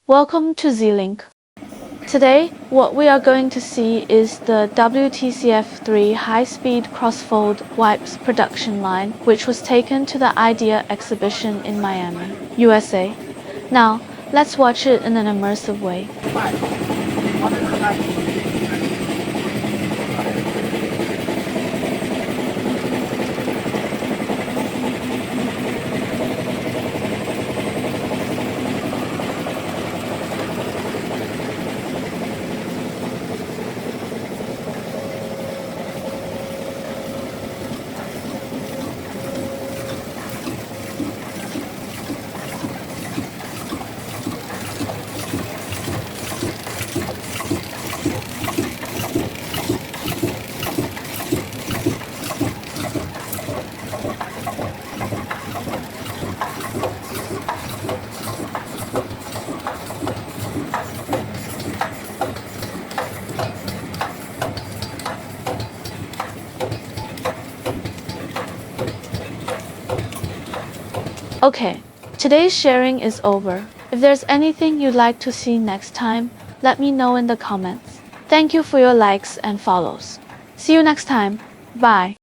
Welcome to Zlink. Today, what we are going to see is the WT-CF3 high-speed cross-fold wipes production line, which was taken to the IDEA exhibition in Miami, USA. Now, let's watch it in an immersive way. Okay, today's sharing is over. If there's anything you'd like to see next time, let me know in the comments. Thank you for your likes and follows. See you next time. Bye.